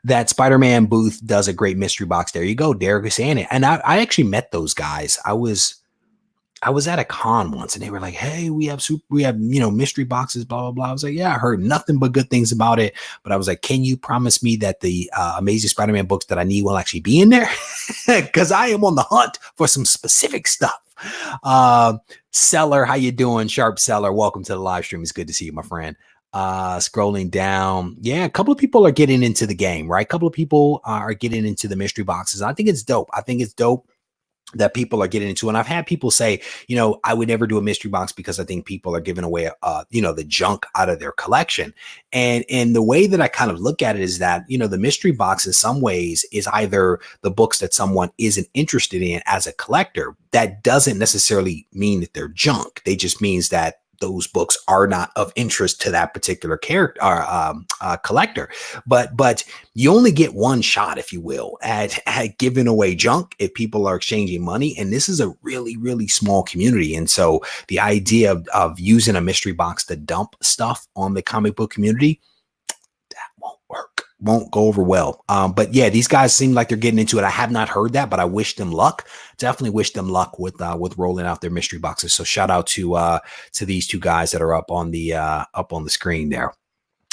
That Spider-Man booth does a great mystery box. There you go. Derek is saying it. And I actually met those guys. I was at a con once and they were like, hey, we have, you know, mystery boxes, blah, blah, blah. I was like, yeah, I heard nothing but good things about it. But I was like, can you promise me that the Amazing Spider-Man books that I need will actually be in there? Because I am on the hunt for some specific stuff. Seller, how you doing? Sharp Seller, welcome to the live stream. It's good to see you, my friend. Scrolling down. Yeah, a couple of people are getting into the game, right? A couple of people are getting into the mystery boxes. I think it's dope. I think it's dope that people are getting into. And I've had people say, you know, I would never do a mystery box because I think people are giving away, you know, the junk out of their collection. And the way that I kind of look at it is that, you know, the mystery box in some ways is either the books that someone isn't interested in as a collector. That doesn't necessarily mean that they're junk. They just means that those books are not of interest to that particular character collector. But you only get one shot, if you will, at giving away junk if people are exchanging money. And this is a really, really small community. And so the idea of using a mystery box to dump stuff on the comic book community, that won't work. Won't go over well. But yeah, these guys seem like they're getting into it. I have not heard that, but I wish them luck. Definitely wish them luck with rolling out their mystery boxes. So shout out to these two guys that are up on the screen there.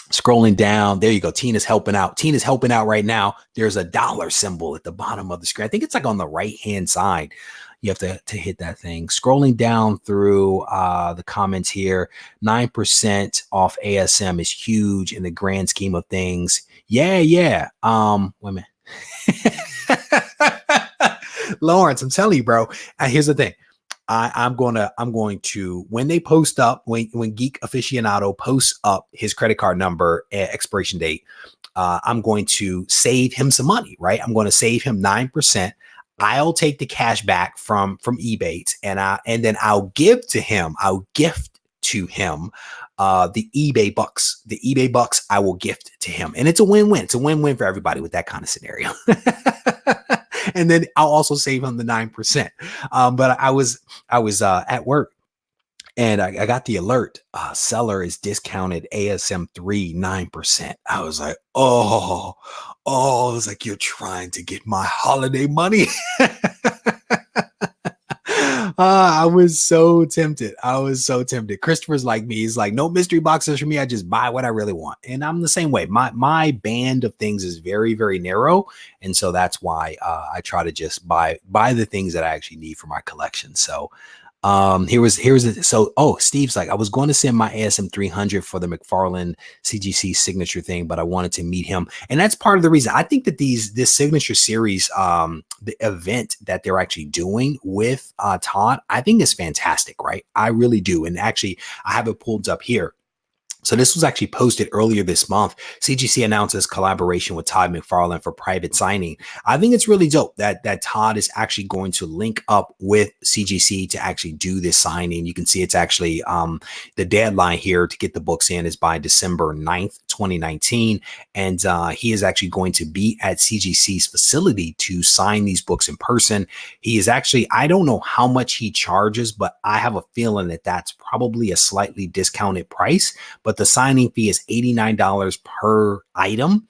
Scrolling down, there you go. Tina's helping out. Tina's helping out right now. There's a dollar symbol at the bottom of the screen. I think it's like on the right hand side. You have to hit that thing. Scrolling down through the comments here, 9% off ASM is huge in the grand scheme of things. Yeah. Wait a minute. Lawrence, I'm telling you, bro. Here's the thing. I'm going to, when they post up, when Geek Aficionado posts up his credit card number expiration date, I'm going to save him some money, right? I'm going to save him 9%. I'll take the cash back from eBay and then I'll gift to him the eBay bucks. The eBay bucks I will gift to him. And it's a win-win. It's a win-win for everybody with that kind of scenario. And then I'll also save him the 9%. But I was at work and I got the alert. Seller is discounted ASM 3 9%. I was like, oh, I was like, you're trying to get my holiday money. I was so tempted. Christopher's like me. He's like, no mystery boxes for me. I just buy what I really want. And I'm the same way. My band of things is very, very narrow. And so that's why I try to just buy the things that I actually need for my collection. So Steve's like, I was going to send my ASM 300 for the Mcfarland Cgc signature thing, but I wanted to meet him. And that's part of the reason I think that this signature series, the event that they're actually doing with Todd, I think is fantastic, right? I really do. And actually I have it pulled up here. So this was actually posted earlier this month. CGC announces collaboration with Todd McFarlane for private signing. I think it's really dope that Todd is actually going to link up with CGC to actually do this signing. You can see it's actually the deadline here to get the books in is by December 9th, 2019. And he is actually going to be at CGC's facility to sign these books in person. He is actually, I don't know how much he charges, but I have a feeling that that's probably a slightly discounted price. But the signing fee is $89 per item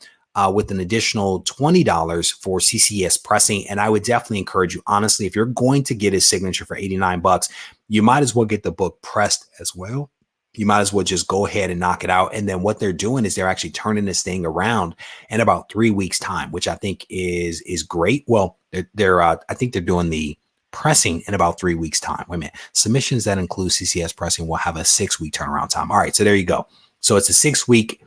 with an additional $20 for CCS pressing. And I would definitely encourage you, honestly, if you're going to get his signature for $89, you might as well get the book pressed as well. You might as well just go ahead and knock it out. And then what they're doing is they're actually turning this thing around in about 3 weeks time, which I think is great. Well, I think they're doing the pressing in about 3 weeks time. Wait a minute. Submissions that include CCS pressing will have a 6-week turnaround time. All right. So there you go. So it's a 6-week,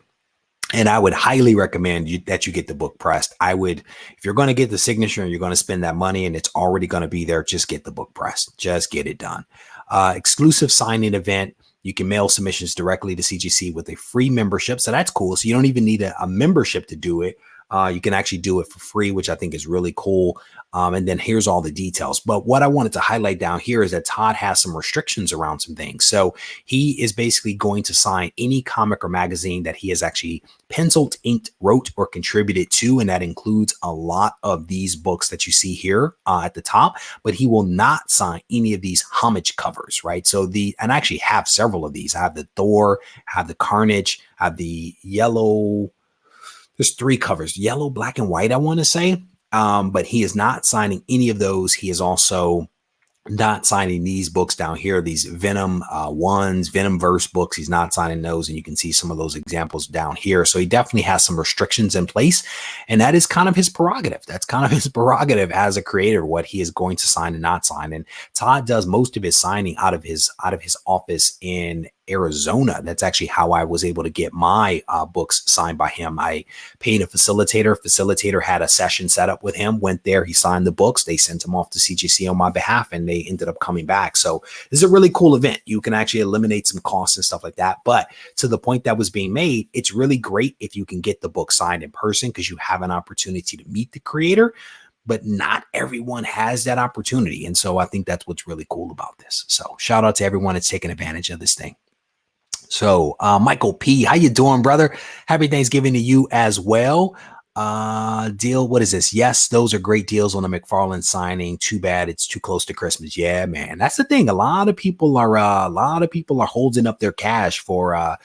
and I would highly recommend that you get the book pressed. I would, if you're going to get the signature and you're going to spend that money and it's already going to be there, just get the book pressed. Just get it done. Exclusive signing event. You can mail submissions directly to CGC with a free membership. So that's cool. So you don't even need a membership to do it. You can actually do it for free, which I think is really cool. And then here's all the details. But what I wanted to highlight down here is that Todd has some restrictions around some things. So he is basically going to sign any comic or magazine that he has actually penciled, inked, wrote, or contributed to. And that includes a lot of these books that you see here at the top. But he will not sign any of these homage covers, right? So and I actually have several of these. I have the Thor, I have the Carnage, I have the yellow. There's 3 covers, yellow, black, and white, I want to say. But he is not signing any of those. He is also not signing these books down here, these Venom ones, Venomverse books. He's not signing those. And you can see some of those examples down here. So he definitely has some restrictions in place. And that is kind of his prerogative. That's kind of his prerogative as a creator, what he is going to sign and not sign. And Todd does most of his signing out of his office in Arizona. That's actually how I was able to get my books signed by him. I paid a facilitator. Facilitator had a session set up with him, went there, he signed the books, they sent him off to CGC on my behalf, and they ended up coming back. So this is a really cool event. You can actually eliminate some costs and stuff like that. But to the point that was being made, it's really great if you can get the book signed in person, because you have an opportunity to meet the creator. But not everyone has that opportunity. And so I think that's what's really cool about this. So shout out to everyone that's taking advantage of this thing. So Michael P, how you doing, brother? Happy Thanksgiving to you as well. Deal, what is this? Yes, those are great deals on the Mcfarland signing. Too bad it's too close to Christmas. Yeah, man, that's the thing. A lot of people are holding up their cash for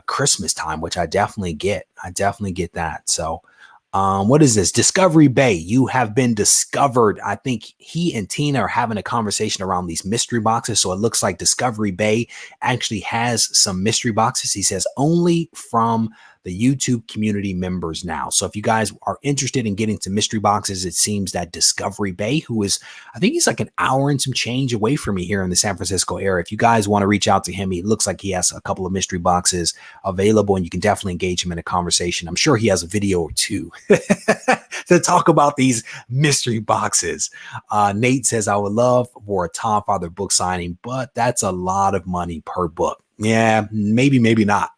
Christmas time, which I definitely get. I definitely get that. So what is this? Discovery Bay, you have been discovered. I think he and Tina are having a conversation around these mystery boxes. So it looks like Discovery Bay actually has some mystery boxes. He says only from the YouTube community members now. So if you guys are interested in getting to mystery boxes, it seems that Discovery Bay, who is, I think he's like an hour and some change away from me here in the San Francisco area. If you guys want to reach out to him, he looks like he has a couple of mystery boxes available, and you can definitely engage him in a conversation. I'm sure he has a video or two to talk about these mystery boxes. Nate says, I would love for a Tom Father book signing, but that's a lot of money per book. Yeah, maybe not.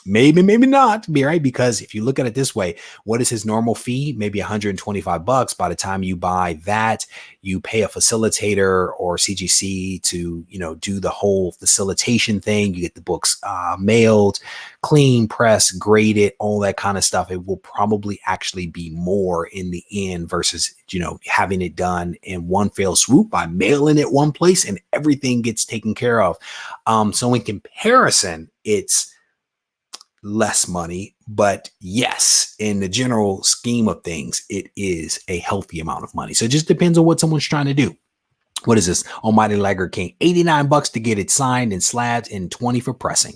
Maybe not, be right? Because if you look at it this way, what is his normal fee? Maybe $125. By the time you buy that, you pay a facilitator or CGC to, do the whole facilitation thing. You get the books mailed, clean, pressed, graded, all that kind of stuff. It will probably actually be more in the end versus, having it done in one fell swoop by mailing it one place and everything gets taken care of. So in comparison, it's less money, but yes, in the general scheme of things, it is a healthy amount of money. So it just depends on what someone's trying to do. What is this? Almighty Lager King, $89 to get it signed and slabbed and $20 for pressing.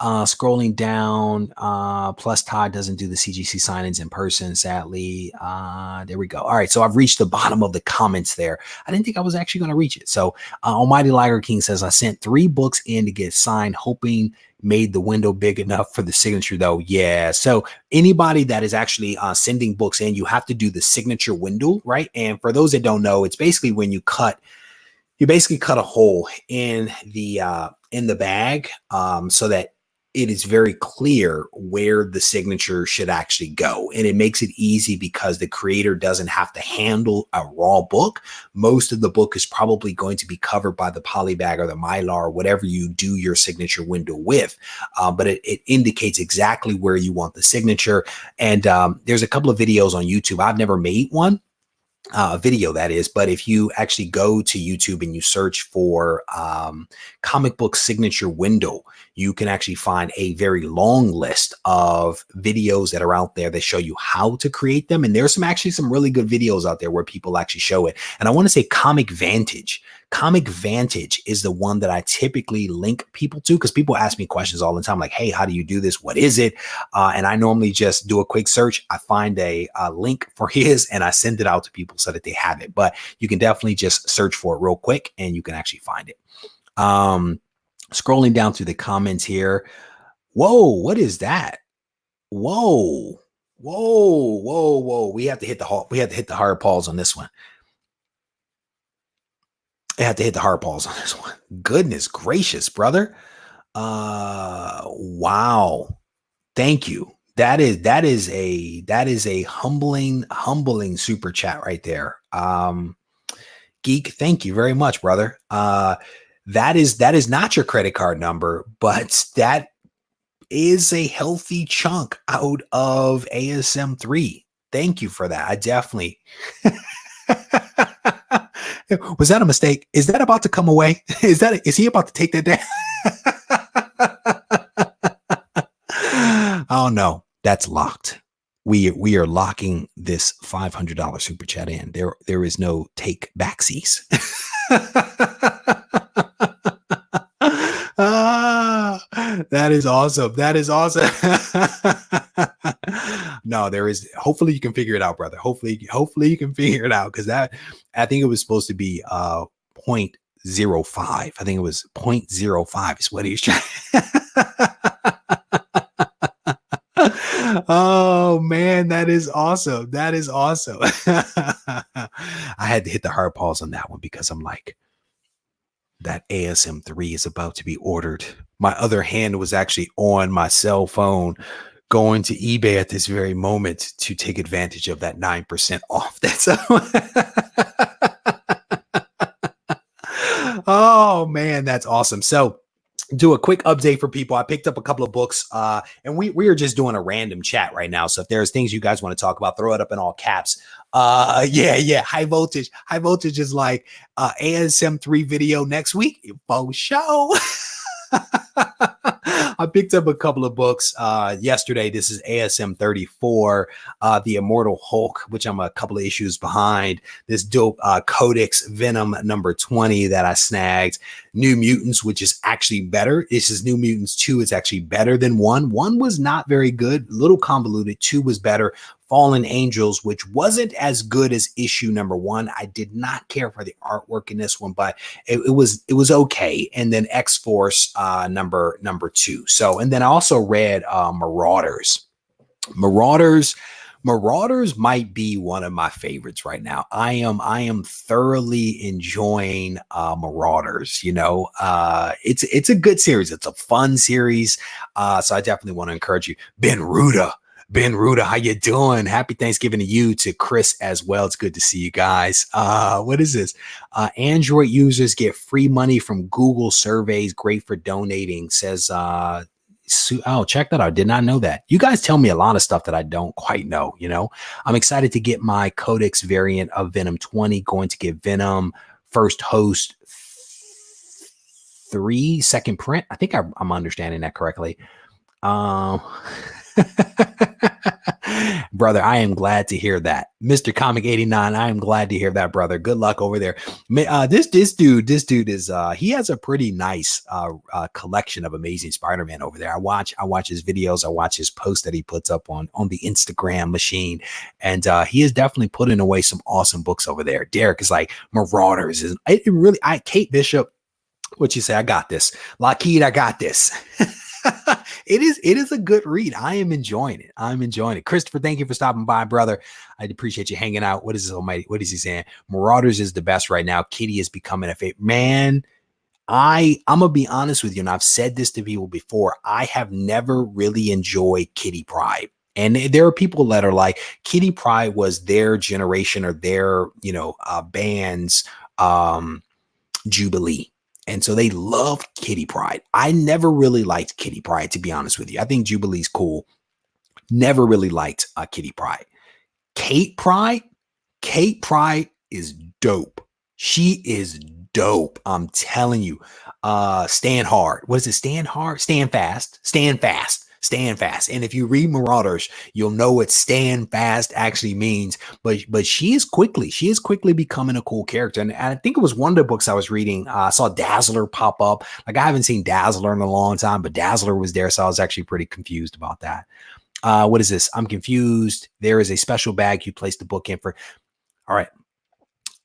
Scrolling down, plus Todd doesn't do the CGC signings in person, sadly. There we go. All right, so I've reached the bottom of the comments there. I didn't think I was actually going to reach it. So Almighty Lager King says, I sent 3 books in to get signed, hoping made the window big enough for the signature though. Yeah. So anybody that is actually sending books in, you have to do the signature window, right? And for those that don't know, it's basically when you basically cut a hole in the bag so that it is very clear where the signature should actually go. And it makes it easy because the creator doesn't have to handle a raw book. Most of the book is probably going to be covered by the poly bag or the Mylar or whatever you do your signature window with. But it indicates exactly where you want the signature. And there's a couple of videos on YouTube. I've never made one. Video that is, but if you actually go to YouTube and you search for comic book signature window, you can actually find a very long list of videos that are out there that show you how to create them. And there's some really good videos out there where people actually show it. And I want to say Comic Vantage. Comic Vantage is the one that I typically link people to, because people ask me questions all the time like, hey, how do you do this? What is it? And I normally just do a quick search. I find a link for his and I send it out to people so that they have it. But you can definitely just search for it real quick and you can actually find it. Scrolling down through the comments here. Whoa, what is that? Whoa. We have to hit the hard pause on this one. I have to hit the hard pause on this one. Goodness gracious, brother. Wow. Thank you. That is a humbling super chat right there. Geek, thank you very much, brother. That is not your credit card number, but that is a healthy chunk out of ASM3. Thank you for that. I definitely was that a mistake? Is that about to come away? Is he about to take that down? Oh no, that's locked. We are locking this $500 super chat in. There is no take backsies. That is awesome. That is awesome. No, there is. Hopefully you can figure it out, brother. Hopefully you can figure it out, because that, I think it was supposed to be 0.05. I think it was 0.05 is what he's trying. Oh man, that is awesome. That is awesome. I had to hit the hard pause on that one, because I'm like, that ASM3 is about to be ordered. My other hand was actually on my cell phone going to eBay at this very moment to take advantage of that 9% off. That's oh man, that's awesome. So do a quick update for people. I picked up a couple of books, and we are just doing a random chat right now. So if there's things you guys want to talk about, throw it up in all caps. Yeah. High voltage is like ASM3 video next week for show. I picked up a couple of books yesterday. This is ASM 34, the Immortal Hulk, which I'm a couple of issues behind. This dope Codex Venom number 20 that I snagged. New Mutants, which is actually better. This is New Mutants 2. It's actually better than 1. 1 was not very good, a little convoluted. 2 was better. Fallen Angels, which wasn't as good as issue number 1. I did not care for the artwork in this one, but it was okay. And then X-Force number 2. So, and then I also read Marauders. Marauders might be one of my favorites right now. I am thoroughly enjoying Marauders. You know, it's a good series. It's a fun series. So I definitely want to encourage you. Ben Ruda, how you doing? Happy Thanksgiving to you, to Chris as well. It's good to see you guys. What is this? Android users get free money from Google surveys. Great for donating, says oh, check that out. Did not know that. You guys tell me a lot of stuff that I don't quite know. You know, I'm excited to get my Codex variant of Venom 20. Going to get Venom first host 3 second print. I think I'm understanding that correctly. Brother, I am glad to hear that. Mr. Comic 89, I am glad to hear that, brother. Good luck over there. This dude is he has a pretty nice collection of Amazing Spider-Man over there. I watch his videos, I watch his posts that he puts up on the Instagram machine, and he is definitely putting away some awesome books over there. Derek is like, Marauders is Kate Bishop, what you say? I got this. Lockheed, I got this. It is a good read. I am enjoying it. I'm enjoying it. Christopher, thank you for stopping by, brother. I appreciate you hanging out. What is this, Almighty? What is he saying? Marauders is the best right now. Kitty is becoming a favorite. Man, I'm gonna be honest with you, and I've said this to people before. I have never really enjoyed Kitty Pryde. And there are people that are like, Kitty Pryde was their generation or their, band's Jubilee. And so they love Kitty Pryde. I never really liked Kitty Pryde, to be honest with you. I think Jubilee's cool. Never really liked Kitty Pryde. Kate Pryde is dope. She is dope. I'm telling you. Stand hard. What is it? Stand hard? Stand fast. Stand fast. Stand fast. And if you read Marauders, you'll know what stand fast actually means. But she is quickly becoming a cool character. And I think it was one of the books I was reading. I saw Dazzler pop up. Like, I haven't seen Dazzler in a long time, but Dazzler was there. So I was actually pretty confused about that. What is this? I'm confused. There is a special bag you place the book in for. All right.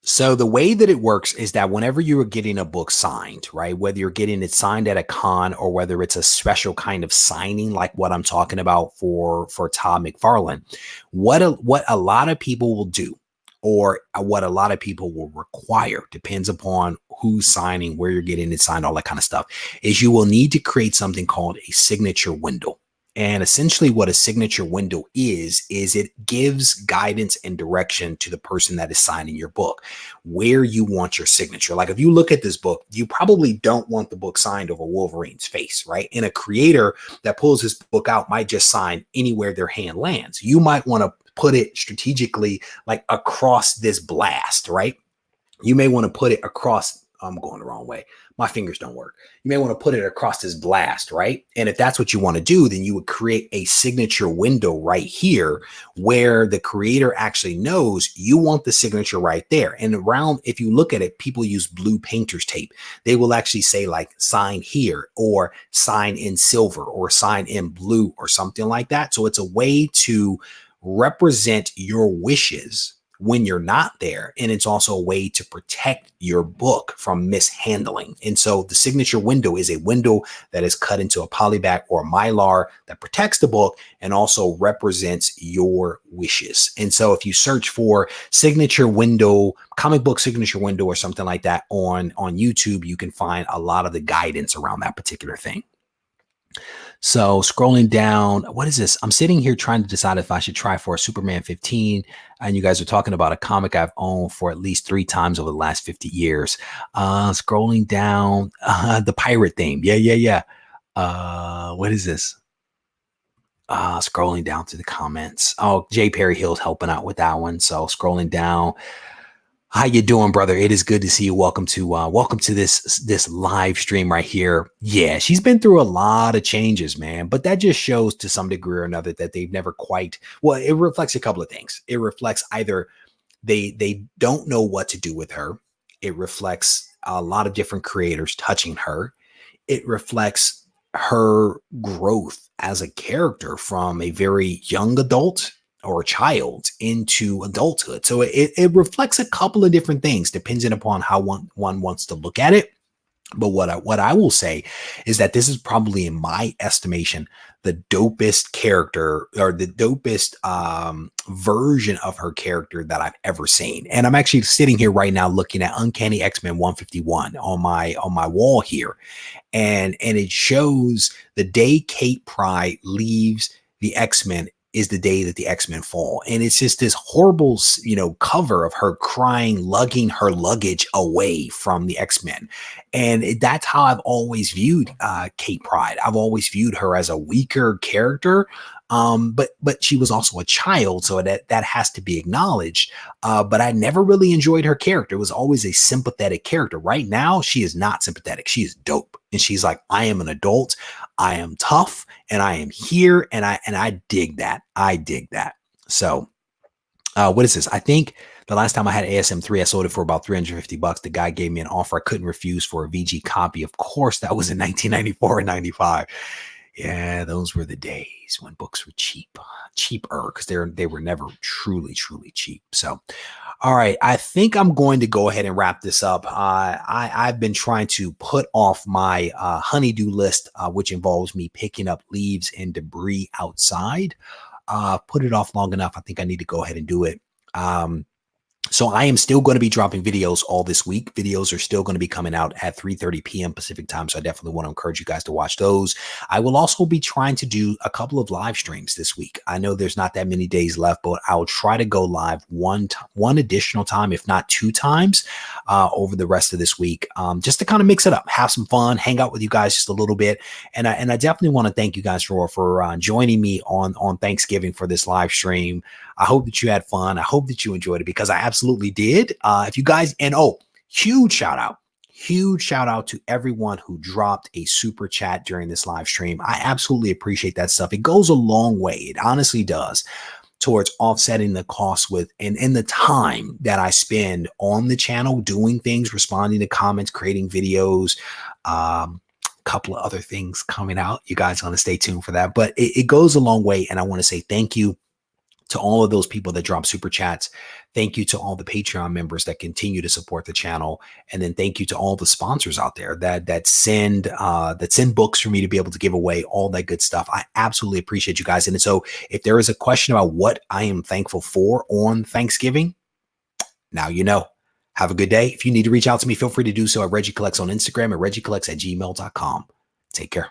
So the way that it works is that whenever you are getting a book signed, right, whether you're getting it signed at a con or whether it's a special kind of signing, like what I'm talking about for Todd McFarlane, what a lot of people will do, or what a lot of people will require, depends upon who's signing, where you're getting it signed, all that kind of stuff, is you will need to create something called a signature window. And essentially what a signature window is it gives guidance and direction to the person that is signing your book, where you want your signature. Like if you look at this book, you probably don't want the book signed over Wolverine's face, right? And a creator that pulls his book out might just sign anywhere their hand lands. You might want to put it strategically like across this blast, right? You may want to put it across. I'm going the wrong way. My fingers don't work. You may want to put it across this blast, right? And if that's what you want to do, then you would create a signature window right here where the creator actually knows you want the signature right there. And around, if you look at it, people use blue painter's tape. They will actually say like sign here or sign in silver or sign in blue or something like that. So it's a way to represent your wishes when you're not there. And it's also a way to protect your book from mishandling. And so the signature window is a window that is cut into a polyback or mylar that protects the book and also represents your wishes. And so if you search for signature window, comic book signature window or something like that on YouTube, you can find a lot of the guidance around that particular thing. So scrolling down, what is this? I'm sitting here trying to decide if I should try for a Superman 15. And you guys are talking about a comic I've owned for at least 3 times over the last 50 years. Scrolling down, the pirate theme. Yeah. What is this? Scrolling down to the comments. Oh, J. Perry Hill's helping out with that one. So scrolling down. How you doing, brother? It is good to see you. Welcome to this live stream right here. Yeah, she's been through a lot of changes, man. But that just shows to some degree or another that they've never quite. Well, it reflects a couple of things. It reflects either they don't know what to do with her. It reflects a lot of different creators touching her. It reflects her growth as a character from a very young adult or a child into adulthood. So it reflects a couple of different things depending upon how one wants to look at it. But what I will say is that this is probably, in my estimation, the dopest character or the dopest version of her character that I've ever seen. And I'm actually sitting here right now looking at Uncanny X-Men 151 on my wall here. And it shows the day Kate Pryde leaves the X-Men is the day that the X-Men fall. And it's just this horrible, cover of her crying, lugging her luggage away from the X-Men. And that's how I've always viewed Kate Pryde. I've always viewed her as a weaker character. But she was also a child, so that has to be acknowledged. But I never really enjoyed her character. It was always a sympathetic character. Right now, she is not sympathetic. She is dope. And she's like, I am an adult, I am tough, and I am here, and I dig that. I dig that. So what is this? I think the last time I had ASM3, I sold it for about $350. The guy gave me an offer I couldn't refuse for a VG copy. Of course, that was in 1994 and 95. Yeah, those were the days when books were cheaper, because they were never truly cheap. So, all right, I think I'm going to go ahead and wrap this up. I've been trying to put off my honeydew list, which involves me picking up leaves and debris outside. Put it off long enough. I think I need to go ahead and do it. So I am still going to be dropping videos all this week. Videos are still going to be coming out at 3:30 p.m. Pacific time. So I definitely want to encourage you guys to watch those. I will also be trying to do a couple of live streams this week. I know there's not that many days left, but I'll try to go live one additional time, if not 2 times, over the rest of this week, just to kind of mix it up, have some fun, hang out with you guys just a little bit. And I definitely want to thank you guys for joining me on Thanksgiving for this live stream. I hope that you had fun. I hope that you enjoyed it, because I absolutely did. If you guys, and huge shout out to everyone who dropped a super chat during this live stream. I absolutely appreciate that stuff. It goes a long way. It honestly does towards offsetting the cost with and the time that I spend on the channel doing things, responding to comments, creating videos, couple of other things coming out. You guys want to stay tuned for that, but it goes a long way. And I want to say thank you to all of those people that drop super chats. Thank you to all the Patreon members that continue to support the channel. And then thank you to all the sponsors out there that send books for me to be able to give away, all that good stuff. I absolutely appreciate you guys. And so if there is a question about what I am thankful for on Thanksgiving, now you know. Have a good day. If you need to reach out to me, feel free to do so at RegieCollects on Instagram, at RegieCollects@gmail.com. Take care.